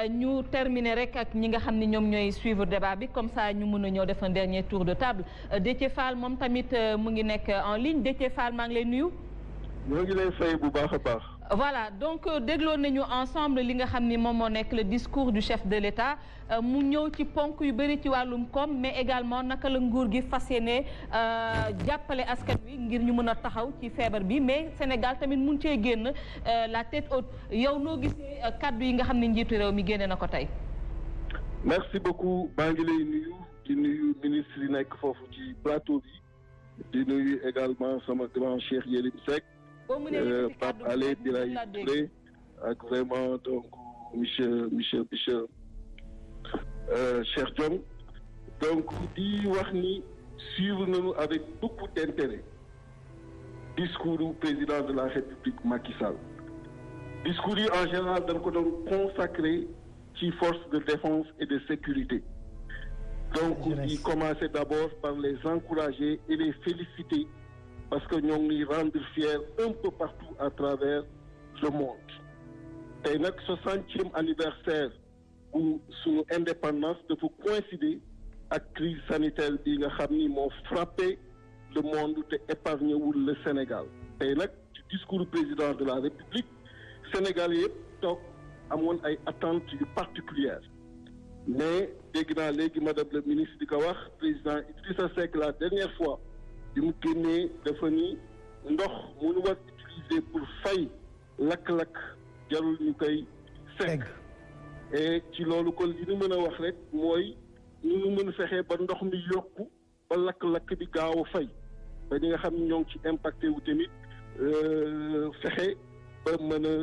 ñu terminer rek ak ñi nga xam ne ñoom ñooy suivre débat bi comme ça ñu mën a ñëw def un dernier tour de table Déthié Fall moom tamit mu ngi nekk en ligne Déthié Fall maa ngi lay nuyu. ñoo ngi lay fay bu baax a baax. voilà donc dégloon nañu ensemble li nga xam ni moom moo nekk le discours du chef de l'État mu ñëw ci ponk yu bëri ci wàllum koom mais également naka la nguur gi fas yéene jàppale askan wi ngir ñu mën a taxaw ci feebar bi mais Sénégal tamit mun cee génn la tête haute yow noo gisee kaddu yi nga xam ne njiitu réew mi génne na ko tey. merci beaucoup maa ngi lay nuyu di nuyu ministre yi nekk foofu ci plateau bi di nuyu également sama grand Cheikh Yérim Seck. Pape Alé Biray Touré ak vraiment donc monsieur Cheikh Diom donc di wax ni suivre nañu avec beaucoup d'intérêt discours du président de la République Macky Sall discours yi en général dañ ko doon consacré ci force de défense et de sécurité donc di commencer d'abord par les encourager et les féliciter parce que ñoo ngi rendre fiers un peu partout à travers le monde tey nag 60e anniversaire bu suñu indépendance dafa coïncider ak crise sanitaire bi nga xam ni moo frappé le monde te épargné wul le Sénégal tey nag ci discours du président de la République Sénégal yëpp toog amoon ay attentes yu particulières mais dégg naa léegi madame le ministre di ko wax président Idrissa Seck la dernière fois bi mu génnee dafa ni ndox mu nu war utiliser pour fay lakk-lakk jarul ñu koy fekk et ci loolu kon li ñu mën a wax rek mooy ñu mën fexe ba ndox mi yokku ba lakk-lakk bi gaaw a fay ba ñi nga xam ne ñoo ngi ci impacté wu tamit fexe ba mën a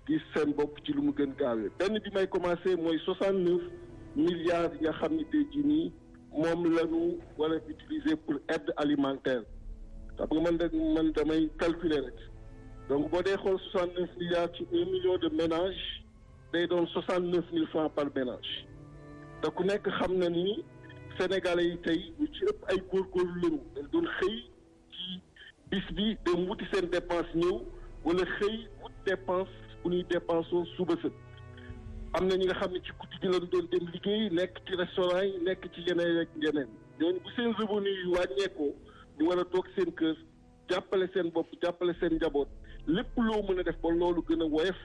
gis seen bopp ci lu mu gën gaawee benn bi may commencé mooy 69 milliards yi nga xam ne tey jii nii moom la ñu war a utiliser pour aide alimentaire xam nga man damay calculer rek donc boo dee xool 69 milliards ci 1 million de ménages day doon 69 000 francs par ménage te ku nekk xam na ni Sénégalais yi tey ñu ci ëpp ay góorgóorlu lañu dañ doon xëy ci bis bi dem wuti seen dépense ñëw wala xëy wut dépense bu ñuy dépensoo suba sët am na ñi nga xam ne ci guddi gi lañu doon dem liggéey nekk ci restaurant yi nekk ci yeneen ak yeneen ñooñu bu seen revenu yi wàññeekoo ñu war a toog seen kër jàppale seen bopp jàppale seen njaboot lépp loo mën a def ba loolu gën a woyof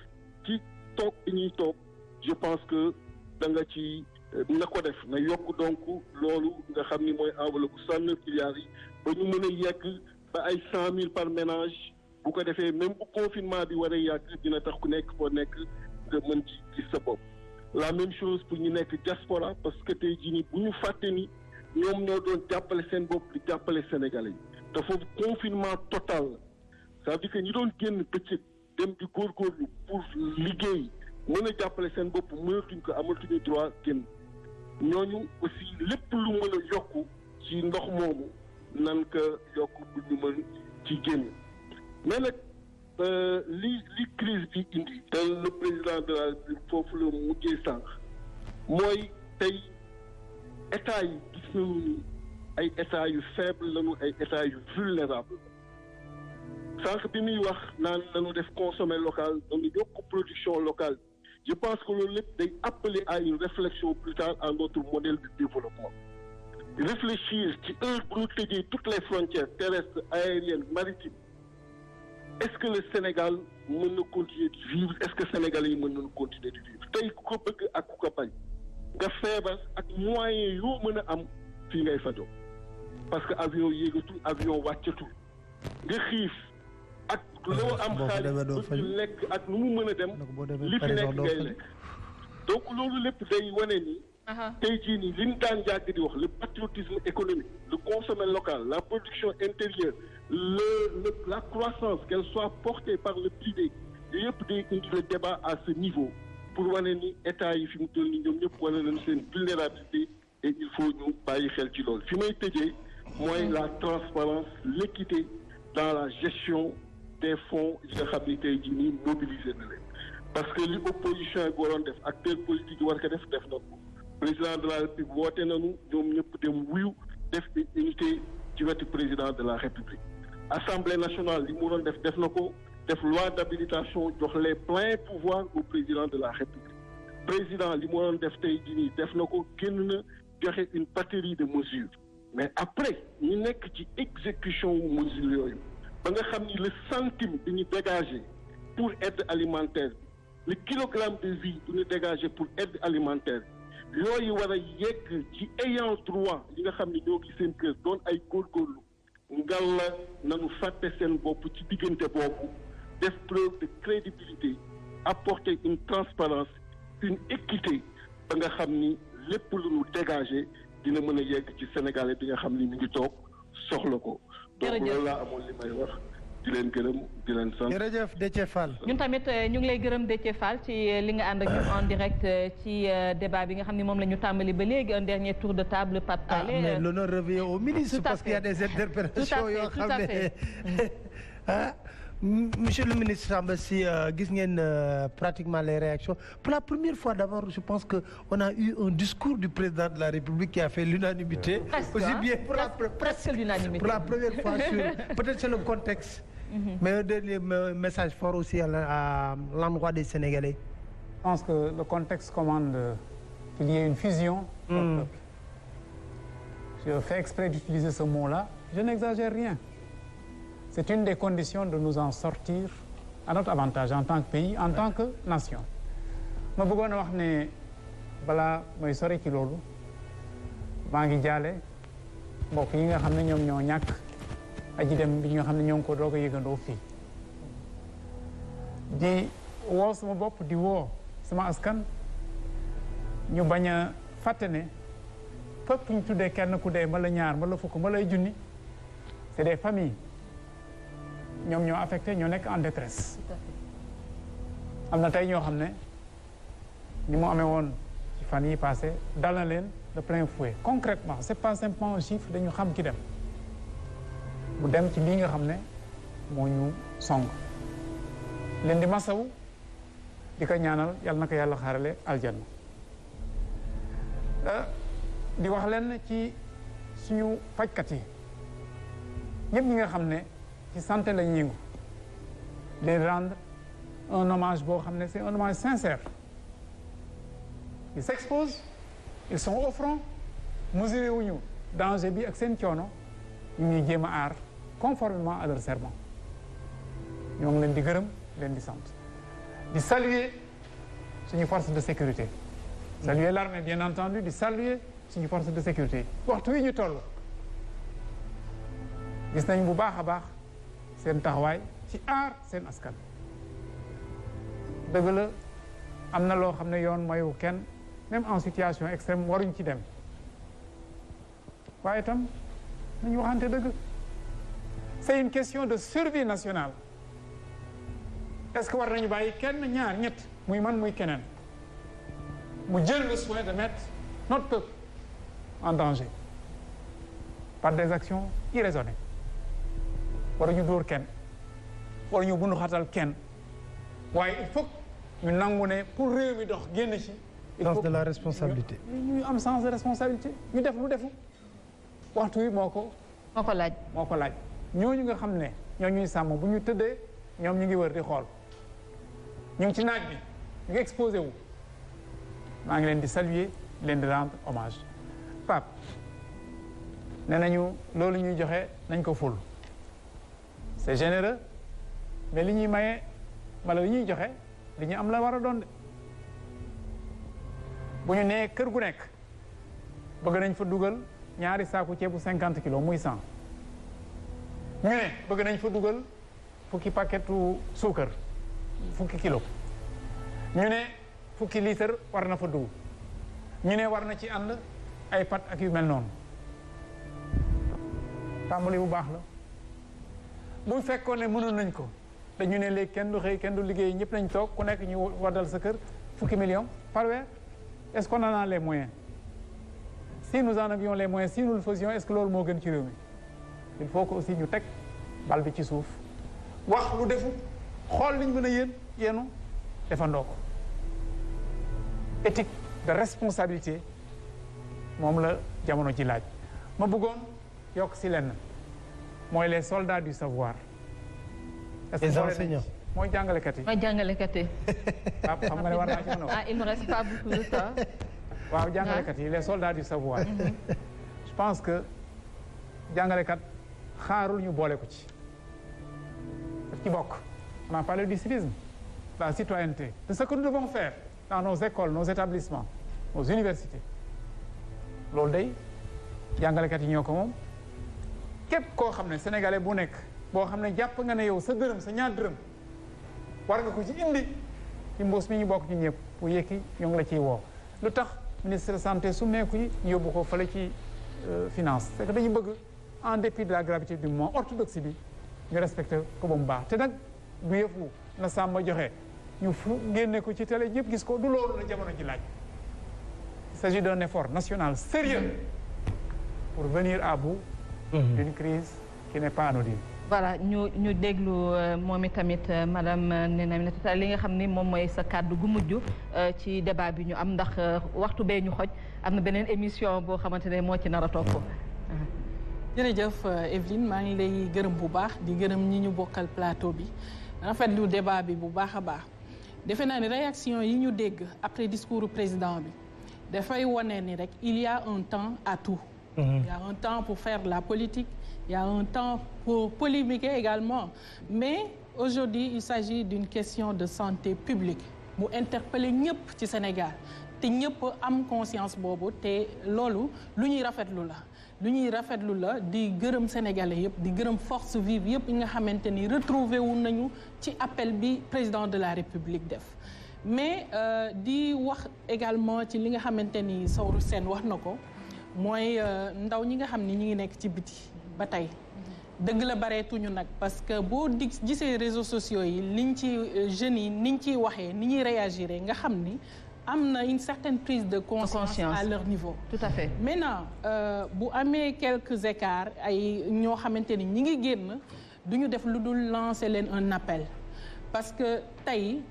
ci toog bi ñuy toog je pense que da nga ci na ko def na yokk donc loolu nga xam ni mooy enveloppe 69 milliards yi ba ñu mën a yegg ba ay 100 000 par ménage bu ko defee même bu confinement bi war a yàgg dina tax ku nekk foo nekk nga mën ci gis sa bopp. la même chose pour ñu nekk diaspora parce que tey jii nii bu ñu fàtte ni ñoom ñoo doon jàppale seen bopp di jàppale Sénégalais yi te foofu confinement total la ça veut dire que ñi doon génn bëccëg dem di góorgóorlu pour liggéey mën a jàppale seen bopp mënatuñ ko amatuñu droit génn ñooñu aussi lépp lu mën a yokku ci ndox moomu nan ko yokk bu ñu mën ci génn mais nag li crise bi indi te le président de la République foofu la mujjee sànq mooy tey état yi gis nañu ni ay état yu faible lañu ay état yu vulnérable sànq bi muy wax naan nañu def consommer local nañu yokk production locale je pense que loolu lépp day appeler à une réflexion plus tard à notre modèle de développement réfléchir ci heure bu ñu tëjee toutes les frontières terrestres aériennes maritimes est-ce que le Sénégal mën na continuer di vivre est-ce que Sénégalais yi mën nañu continuer di vivre tey ku ko bëgg ak ku ko bañ nga feebar ak moyen yoo mën a am fii ngay fajoo parce que avion yéegatul avion wàccatul nga xiif ak loo am xaalis bëgg lekk ak nu mu mën a dem li fi nekk ngay lekk donc loolu lépp day wane ni tey jii nii li ñu daan yàgg di wax le patriotisme économique le consommer local la production intérieure la croissance qu'elle soit portée par le privé yooyu yëpp day indi le débat à ce niveau pour wane ni état yi fi mu toll nii ñoom ñëpp wane nañu seen vulnérabilité et il faut ñu bàyyi xel ci loolu fi may tëjee mooy la transparence l'équité dans la gestion des fonds yi nga xam ni tey jii nii mobiliser na leen parce que li opposition yi waroon def acteurs politiques yi war ko def na ko président de la République woote nañu ñoom ñëpp dem wuyu def unité ci wetu président de la République Assemblée nationale li mu doon def na ko def loi d'habilitation jox les pleins pouvoirs au président de la République président li mu waroon def tey jii nii def na ko génn na joxe une batterie de mesures mais après ñu nekk ci exécution wu mesures yooyu ba nga xam ni le centime bi ñu dégagé pour aide alimentaire le kilogramme de vie bi ñu dégagé pour aide alimentaire yooyu war a yegg ci ayant droit yi nga xam ni ñoo ngi seen kër doon ay góorgóorlu ngal la nañu fàtte seen bopp ci diggante boobu def preuve de crédibilité apporter une transparence une équité ba nga xam ni lépp lu ñu dégagé dina mën a yegg ci Sénégalais bi nga xam ni mi ngi toog soxla ko. donc loolu laa amoon li may wax di leen gërëm di leen sant. jërëjëf Déthié Fall. ñun tamit ñu ngi lay gërëm Déthié Fall ci li nga ànd ak ñun en direct ci débat bi nga xam ne moom la ñu tàmbali ba léegi un dernier tour de table Pape Alé. mais l'honneur revient au ministre parce qu'il y a des interpellations yoo xam ne ah. Monsieur le ministre Samba Sy gis ngeen pratiquement les réactions pour la première fois d'abord je pense que on a eu un discours du président de la République qui a fait l'unanimité aussi bien presque l'unanimité pour la première fois sur peut-être c'est le contexte mais un dernier message fort aussi à l'endroit des Sénégalais. Je pense que le contexte commande qu'il y ait une fusion au peuple. Je fais exprès d'utiliser ce mot-là, je n'exagère rien. C'est une des conditions de nous en sortir à notre avantage en tant que pays, en tant que nation. ma bëggoon a wax ne balaa mooy sori ci loolu maa ngi jaale mbokk yi nga xam ne ñoom ñoo ñàkk aji dem bi nga xam ne ñoo ngi ko doog a yëgandoo fii di woo sama bopp di woo sama askan ñu bañ a fàtte ne fépp ñu tuddee kenn ku dee mbala ñaar mbala fukk mbala ay junni c'est des familles ñoom ñoo affecté ñoo nekk en détresse am na tey ñoo xam ne ni mu amee woon ci fan yi passé dal na leen de plein fouet concrètement c'est pas simplement un chiffre dañu xam ki dem mu dem ci lii nga xam ne moo ñu song leen di masawu di ko ñaanal yàlla na ko yàlla xaarale aljanna di wax leen ci suñu fajkat yi ñëpp ñi nga xam ne ci santé la ñu yëngu les rendre un hommage boo xam ne c'est un hommage sincère ils s'exposent ils sont au front mesuré wuñu danger bi ak seen coono ñu ngi jéem a aar conformément à leur serment ñoo ngi leen di gërëm leen di sant di saluer suñu force de sécurité saluer l'armée bien entendu di saluer suñu force de sécurité waxtu wi ñu toll gis nañ bu baax a baax seen taxawaay ci aar seen askan dëgg la am na loo xam ne yoon mayu kenn même en situation extrême waruñ ci dem waaye itam nañu waxante dëgg c'est une question de survie nationale est-ce que war nañu bàyyi kenn ñaar ñett muy man muy keneen mu jël le soin de mettre notre peuple en danger par des actions irraisonnées waruñu dóor kenn waruñu bundu xatal kenn waaye il faut ñu nangu ne pour réew mi dox génn ci il faut sens de la responsabilité ñu am sens de responsabilité ñu def lu defu waxtu wi moo ko laaj ñooñu nga xam ne ñoo ñuy sàmm bu ñu tëddee ñoom ñu ngi wër di xool ñu ngi ci naaj bi ñu ngi exposé wu maa ngi leen di saluer leen di rendre hommage Pape nee nañu loolu ñuy joxe nañ ko ful c'est généreux mais li ñuy maye wala li ñuy joxe li ñu am la war a doon de bu ñu nee kër gu nekk bëgg nañ fa dugal ñaari saaku ceebu 50 kilos muy 100 ñu ne bëgg nañ fa dugal fukki paquetu suukar fukki kilo ñu ne fukki litre war na fa dugg ñu ne war na ci ànd ay pat ak yu mel noonu tàmbali bu baax la bu fekkoon ne mënoon nañ ko dañu ne léegi kenn du xëy kenn du liggéey ñëpp nañ toog ku nekk ñu waddal sa kër fukki millions par weer est-ce qu'on en a les moyens si nous en avions les moyens si nous le faisions est-ce que loolu moo gën ci réew mi il faut que aussi ñu teg bal bi ci suuf wax lu defu xool liñ mën a yéenu defandoo ko éthique de responsabilité moom la jamono ci laaj ma bëggoon yokk si lenn mooy les soldats du savoir. les enseignants mooy jàngalekat yi. mooy jàngalekat yi. waaw xam nga ne war naa ci mën a wax. ah il ne reste pas beaucoup de temps. waaw jàngalekat yi les soldats du savoir. je pense que jàngalekat xaarul ñu boole ko ci. daf ci bokk. on a parlé du civisme, la citoyenneté, de ce que nous devons faire dans nos écoles, nos établissements, nos universités. loolu day jàngalekat yi ñoo ko moom képp koo xam ne sénégalais bu nekk boo xam ne jàpp nga ne yow sa dërëm sa ñaar dërëm war nga ko ci indi ci mbuus mi ñu bokk ci ñëpp bu yëkki ñoo ngi la ciy woo. lu tax ministre de santé su meeku yi ñu yóbbu ko fële ci finance c'est que dañu bëgg en dépit de la gravité du moment orthodoxie bi ñu respecté ko ba mu baax te nag du yëfu na sàmba joxe ñu fu génne ko ci télé ñëpp gis ko du loolu la jamono ji laaj. Il s'agit d'un effort national sérieux pour venir à bout d'une crise qui n'est pas anodine. voilà ñu déglu moom itamit madame Néné Aminata Tall li nga xam ni moom mooy sa kàddu gu mujj ci débat bi ñu am ndax waxtu bee ñu xoj am na beneen émission boo xamante ne moo ci nar a topp. jërëjëf Evelyne maa ngi lay gërëm bu baax di gërëm ñi ñu bokkal plateau bi rafetlu débat bi bu baax a baax defe naa ni réaction yi ñu dégg après discours président bi dafay wane ni rek il y a un temps à tout. Il y a un temps pour faire de la politique, il y a un temps pour polémiquer également. Mais aujourd'hui, il s'agit d'une question de santé publique. Mu interpeller ñëpp ci Sénégal te ñëpp am conscience boobu te loolu lu ñuy rafetlu la. lu ñuy rafetlu la di gërëm sénégalais yëpp di gërëm force vive yëpp yi nga xamante ni retrouvé wu nañu ci appel bi président de la République def. mais di wax également ci li nga xamante ni Saourou Sène wax na ko mooy ndaw ñi nga xam ni ñi ngi nekk ci biti ba tey dëgg la bareetuñu nag parce que boo gisee réseaux sociaux yi liñ ci jeunes yi niñ ciy waxee ni ñuy réagir nga xam ni am na une certaine prise de conscience à leur niveau. Tout à fait. Maintenant bu amee quelques écarts ay ñoo xamante ni ñi ngi génn duñu def lu dul lancer leen un appel parce que tey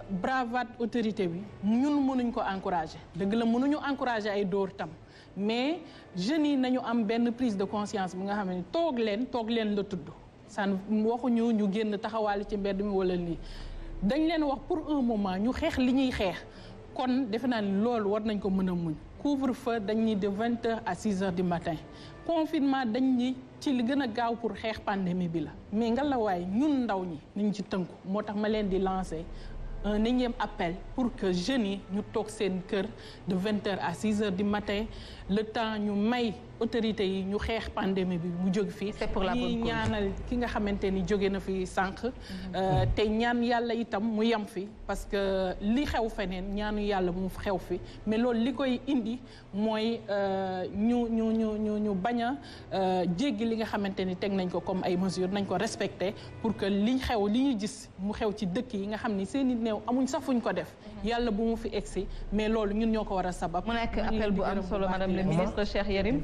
bravade autorité bi ñun mënuñ ko encourager dëgg la mënuñu encourager ay dóor tam mais jeunes yi nañu am benn prise de conscience bi nga xam ne toog leen la tudd san waxuñu ñu génn taxawaale ci mbedd mi wala lii dañ leen wax pour un moment ñu xeex li ñuy xeex kon defe naa ni loolu war nañ ko mën a muñ couvre-feu dañ ni de 20h à 6h du matin confinement dañ ni ci li gën a gaaw pour xeex pandémie bi la mais ngalawaay ñun ndaw ñi nañ ci tënku moo tax ma leen di lancer un énième appel pour que jeunes yi ñu toog seen kër de 20h à 6h du matin le temps ñu may autorités yi ñu xeex pandémie bi mu jóg fii. c'est pour la bonne cause ñaanal ki nga xamante ni jóge na fi sànq. te ñaan yàlla itam mu yem fi parce que li xew feneen ñaanu yàlla mu xew fi mais loolu li koy indi mooy ñu bañ a jéggi li nga xamante ni teg nañ ko comme ay mesures nañ ko respecter pour que li ñu gis mu xew ci dëkk yi nga xam ni seen i néew amuñ sax fuñ ko def. yàlla bu mu fi egsi mais loolu ñun ñoo ko war a sabab. mu nekk appel bu am solo madame le ministre Cheikh Yérim